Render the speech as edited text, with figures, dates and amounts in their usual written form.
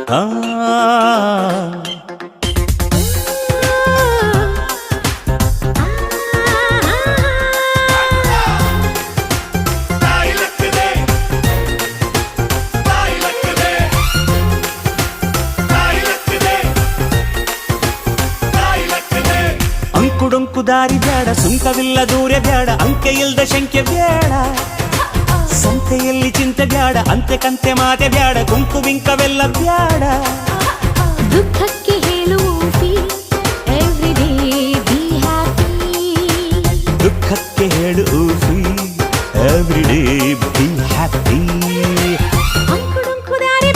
ಆ ಅಂಕುಡೊಂಕು ದಾರಿ ಬ್ಯಾಡ, ಸುಂಕವಿಲ್ಲ ದೂರ ಬ್ಯಾಡ, ಅಂಕೆ ಇಲ್ದ ಶಂಕೆ ಬ್ಯಾಡ, ಸಂತೆಯಲ್ಲಿ ಚಿಂತೆ ಬ್ಯಾಡ, ಅಂತೆ ಕಂತೆ ಮಾತೆ ಬ್ಯಾಡ, ಕುಂಕು ಬಿಂಕವೆಲ್ಲ ಬ್ಯಾಡ. ದುಃಖಕ್ಕೆ ಹೇಳುವ